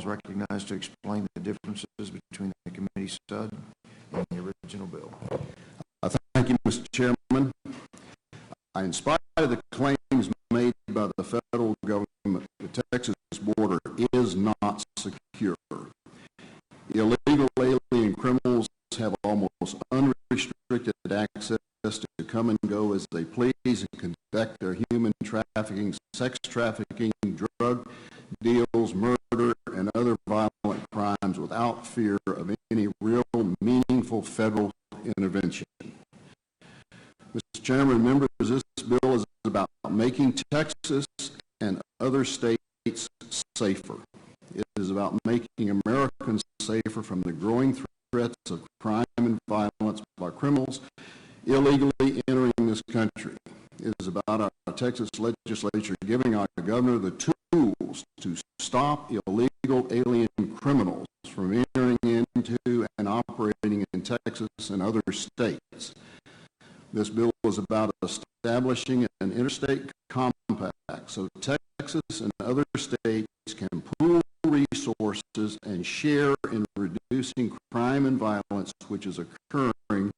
is recognized to explain the differences between the committee stud and the original bill. Thank you, Mr. Chairman. In spite of the claims made by the federal government, the Texas border is not secure. Illegal alien criminals have almost unrestricted access to come and go as they please and conduct their human trafficking, sex trafficking, drug deals, murder, and other violent crimes without fear of any real meaningful federal intervention. Mr. Chairman, members, this bill is about making Texas and other states safer. It is about making Americans safer from the growing threats of crime and violence by criminals illegally entering this country. It is about our Texas legislature giving our governor the tools to stop illegal alien criminals from entering into and operating in Texas and other states. This bill is about establishing an interstate compact so Texas and other states can pool resources and share in reducing crime and violence which is occurring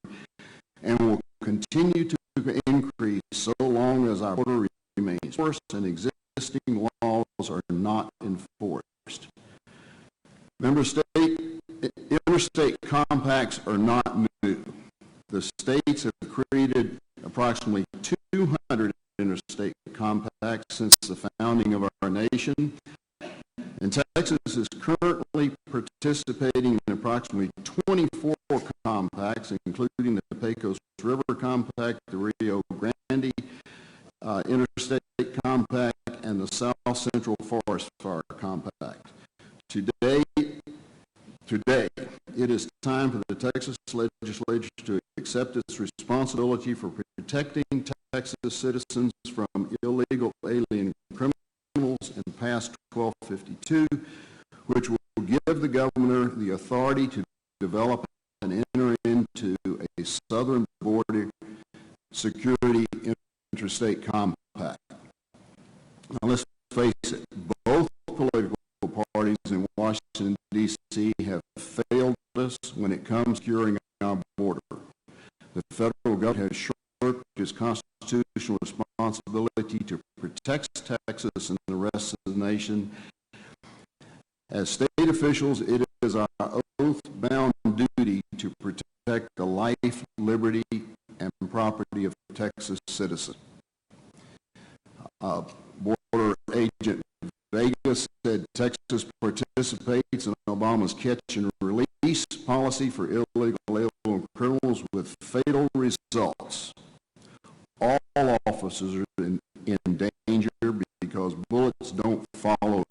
and will continue to increase so long as our border remains porous and existing laws are not enforced. Interstate compacts are not new. The states have created approximately 200 interstate compacts since the founding of our nation, and Texas is currently participating in approximately 24 compacts, including the Pecos River Compact, the Rio Grande Interstate Compact, and the South Central Forest Fire Compact. Today, it is time for the Texas legislature to accept its responsibility for protecting Texas citizens from illegal alien criminals and pass 1252, which will give the governor the authority to develop and enter into a southern border security interstate compact. Now let's face it, both political parties in Washington, D.C. have failed us when it comes to securing our border. The federal government has shirked its constitutional responsibility to protect Texas and the rest of the nation. As state officials, it is our oath-bound duty to protect the life, liberty, and property of Texas citizens. Border Agent Vegas said Texas participates in Obama's catch and release policy for illegal alien criminals with fatal results. All officers are in danger because bullets don't follow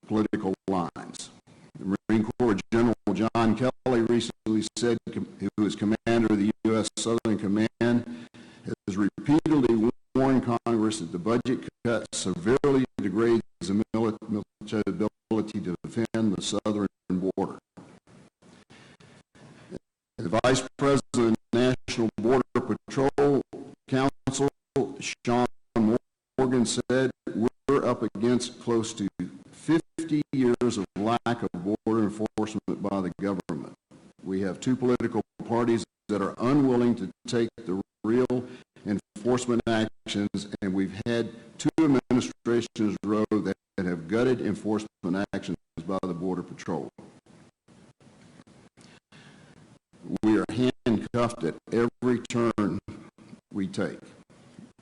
political lines. The Marine Corps General John Kelly recently said, who is commander of the U.S. Southern Command, has repeatedly warned Congress that the budget cut severely degrades the military ability to defend the southern border. The Vice President of the National Border Patrol Council, Sean Morgan, said, we're up against close to 50 years of lack of border enforcement by the government. We have two political parties that are unwilling to take the real enforcement actions, and we've had two administrations in a row that have gutted enforcement actions by the Border Patrol. We are handcuffed at every turn we take.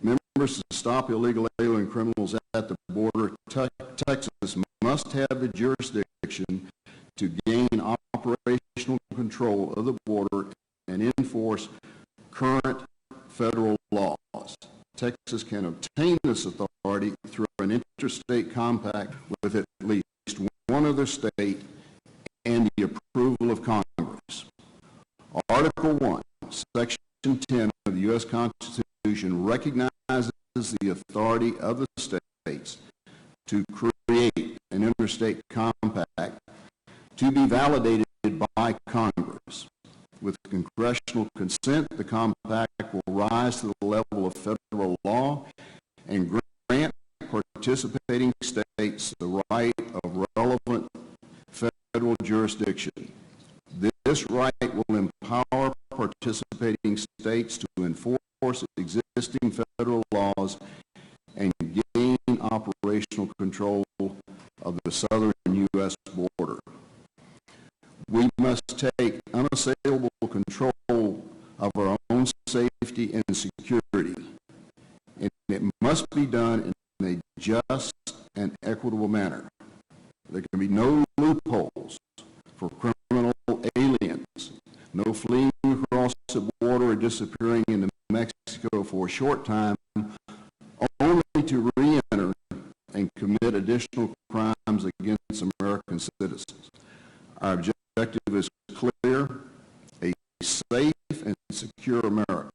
Members to stop illegal alien criminals at the border, Texas must have the jurisdiction to gain operational control of the border and enforce current federal laws. Texas can obtain this authority through an interstate compact with at least one other state and the approval of Congress. Article 1, Section 10 of the U.S. Constitution recognizes the authority of the states to create an interstate compact to be validated by Congress. With congressional consent, the compact will rise to the level of federal law and grant participating states the right of relevant federal jurisdiction. This right will empower participating states to enforce existing federal laws and gain operational control of the southern U.S. border. We must take unassailable control of our own safety and security, and it must be done in a just and equitable manner. There can be no loopholes for criminal aliens, no fleeing across the border or disappearing into Mexico for a short time, only to re-enter and commit additional crimes against American citizens. Our objective is clear: a safe and secure America.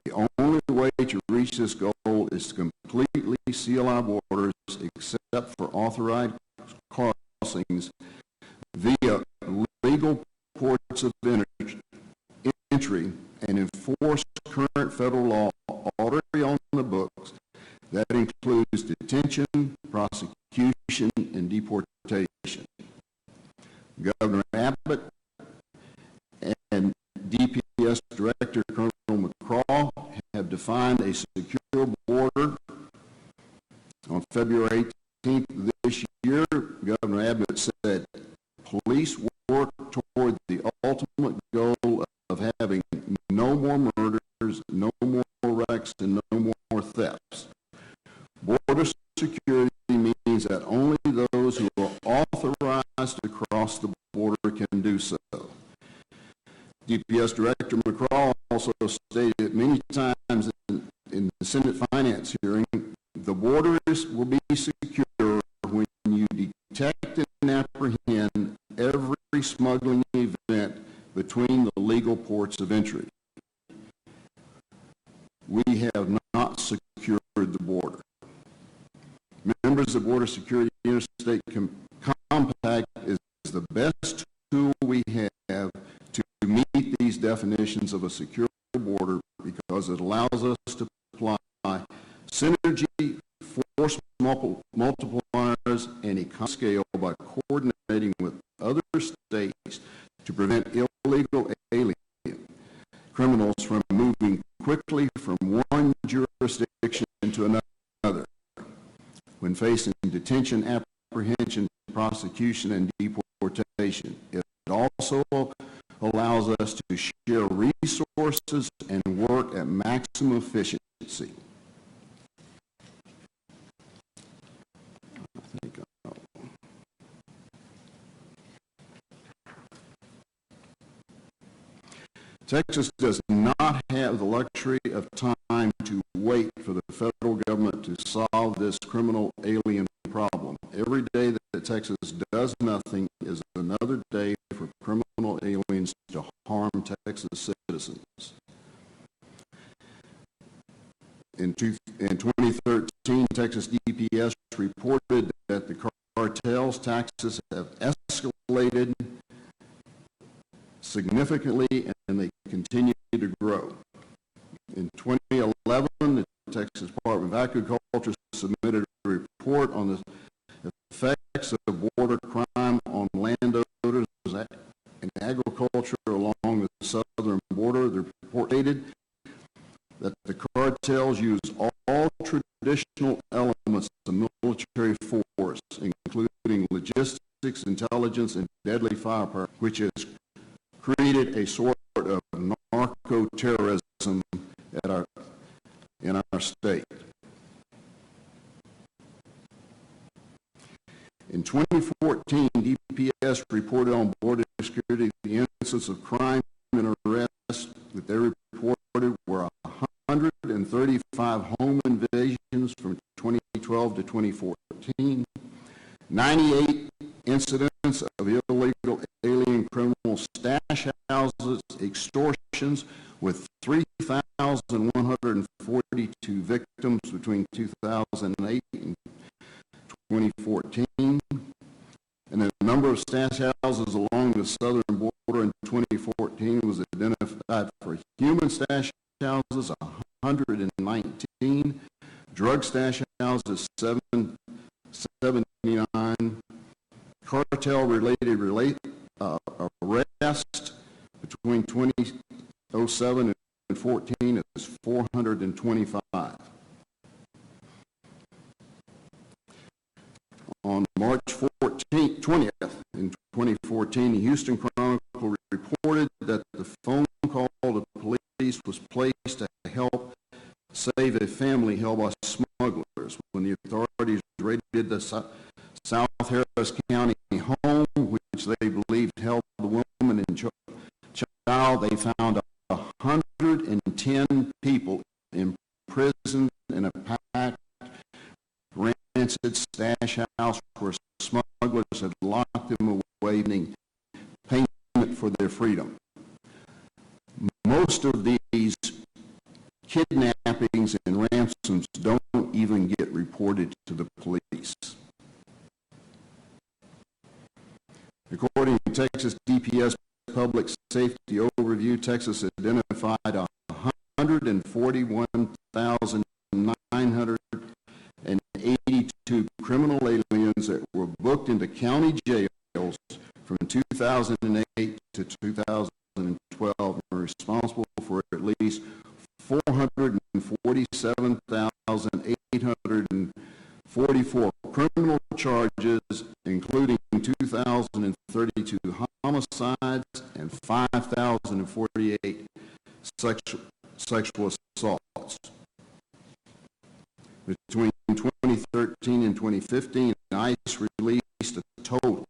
The only way to reach this goal is to completely seal our borders except for authorized crossings via legal ports of entry and enforce current federal law already on the books. That includes detention, prosecution, and deportation. Governor Abbott and DPS Director Colonel McCraw have defined a secure border. On February 18th this year, Governor Abbott said, "Police work toward the ultimate goal of having no more murders, no more wrecks, and no more thefts. Border security means that only those who are authorized to cross the border can do so." DPS Director McCraw also stated many times in the Senate Finance hearing, the borders will be secure when you detect and apprehend every smuggling event between the legal ports of entry. We have not secured the border. Members of Border Security Interstate Compact is the best tool we have to meet these definitions of a secure border because it allows us to apply synergy, force multipliers, and economic scale by coordinating with other states to prevent illegal alien criminals from moving quickly from one jurisdiction to another when facing detention, apprehension, prosecution, and deportation. It also allows us to share resources and work at maximum efficiency. Texas does not have the luxury of time to wait for the federal government to solve this criminal alien problem. Every day that Texas does nothing is another day for criminal aliens to harm Texas citizens. In 2013, Texas DPS reported that the cartel's taxes have escalated significantly and they continue to grow. In 2011, the Texas Department of Agriculture submitted a report on the effects of border crime on landowners and agriculture along the southern border. The report stated that the cartels use all traditional elements of military force, including logistics, intelligence, and deadly firepower, which has created a sort of narco-terrorism in our state. In 2014, DPS reported on border security the incidence of crime and arrests that they reported were 135 home invasions from 2012 to 2014, 98 incidents of illegal alien criminal stash houses, extortions, with 3,142 victims between 2008 and 2014. And the number of stash houses along the southern border in 2014 was identified for human stash houses, 119, drug stash houses, 79, Cartel-related arrest between 2007 and 14 is 425. On March 20th in 2014, the Houston Chronicle reported that the phone call to police was placed to help save a family held by smugglers. When the authorities raided the South Harris County home, which they believed held the woman and child, they found 110 people imprisoned in a packed, rancid stash house where smugglers had locked them away, needing payment for their freedom. Most of these kidnappings and ransoms don't even get reported to the police. According to Texas DPS Public Safety Overview, Texas identified 141,982 criminal aliens that were booked into county jails from 2008 to 2012 and responsible for at least 447,844 criminal charges, including 2,032 homicides and 5,048 sexual assaults. Between 2013 and 2015, ICE released a total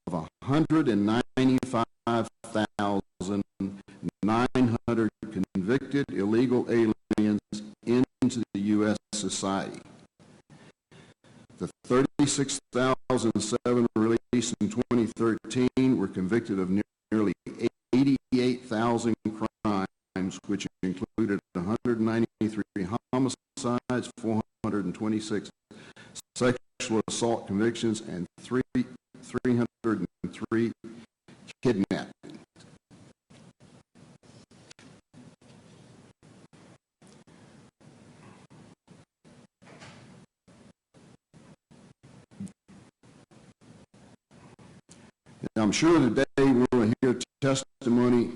of 195,900 convicted illegal aliens into the U.S. society. The 36,007 released in 2013 were convicted of nearly 88,000 crimes, which included 193 homicides, 426 sexual assault convictions, and 303 kidnappings. I'm sure today we will hear testimony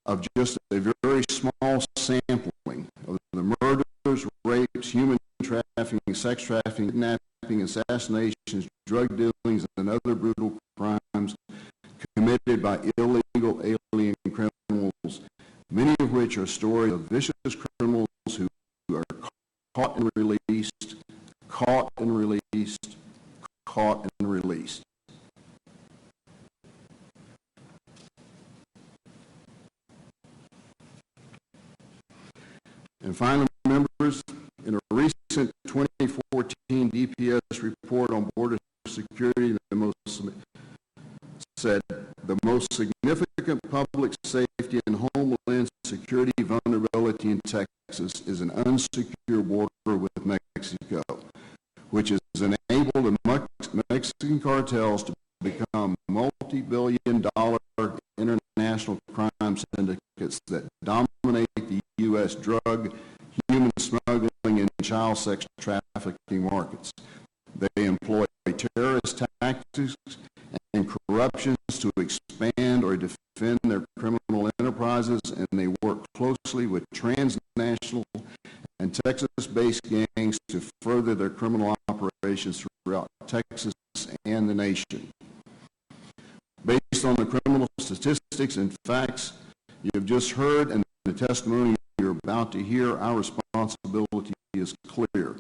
of just a very small sampling of the murders, rapes, human trafficking, sex trafficking, kidnapping, assassinations, drug dealings, and other brutal crimes committed by illegal alien criminals, many of which are stories of vicious criminals who are caught and released, caught and released, caught and released. And finally, members, in a recent 2014 DPS report on border security, the most significant public safety and homeland security vulnerability in Texas is an unsecure border with Mexico, which has enabled the Mexican cartels to become multi-billion-dollar international crime syndicates that dominate the U.S. drug, human smuggling, and child sex trafficking markets. They employ terrorist tactics and corruptions to expand or defend their criminal enterprises, and they work closely with transnational and Texas-based gangs to further their criminal operations throughout Texas and the nation. Based on the criminal statistics and facts you have just heard and the testimony you're about to hear, our responsibility is clear.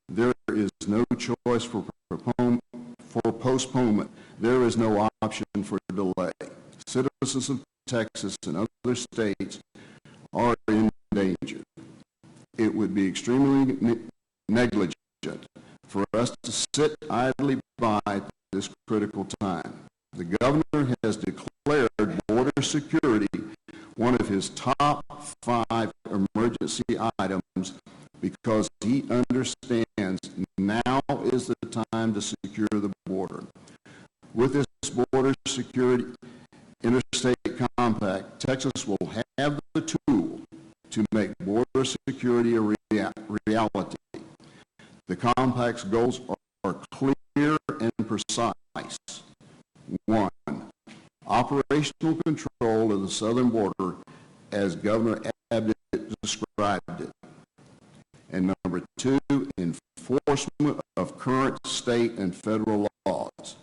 There is no choice for postponement. There is no option for delay. Citizens of Texas and other states are in danger. It would be extremely negligent for us to sit idly by at this critical time. The governor has declared border security one of his top 5 emergency items because he understands now is the time to secure the border. With this border security interstate compact, Texas will have the tool to make border security a reality. The compact's goals are clear and precise. 1, operational control of the southern border as Governor Abbott described it. And number 2, enforcement of current state and federal laws.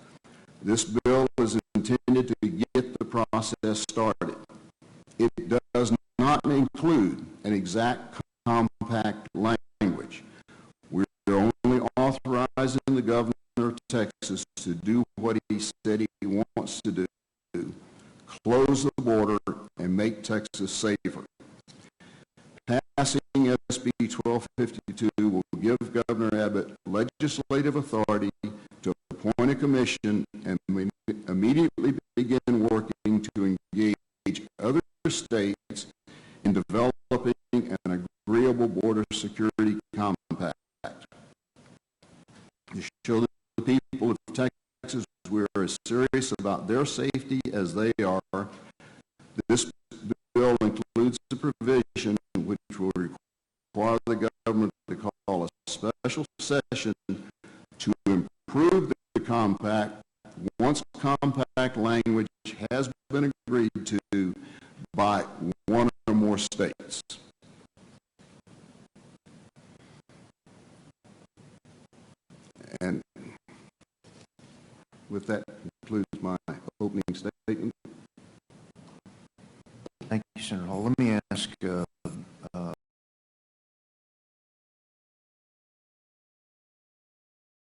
This bill is intended to get the process started. It does not include an exact compact language. We're only authorizing the governor of Texas to do what he said he wants to do, close the border and make Texas safer. Passing SB 1252 will give Governor Abbott legislative authority to appoint a commission and immediately begin working to engage other states in developing an agreeable border security compact. To show the people of Texas we are as serious about their safety as they are, this bill includes a provision which will require the government to call a special session to improve the compact once compact language has been agreed to by one or more states. And with that concludes my opening statement.